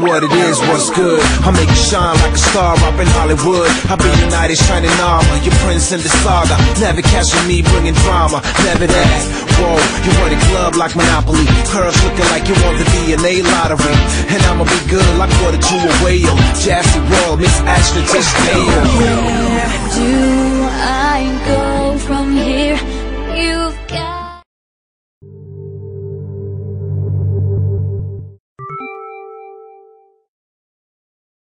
what it is, what's good. I make you shine like a star up in Hollywood. I be United shining armor, your prince in the saga. Never catching me bringing drama, never that. Whoa, you run a club like Monopoly. Curves looking like you won the DNA lottery. And I'ma be good like water to a whale. Jassy Royal, Miss Ashton, just nail. Where do I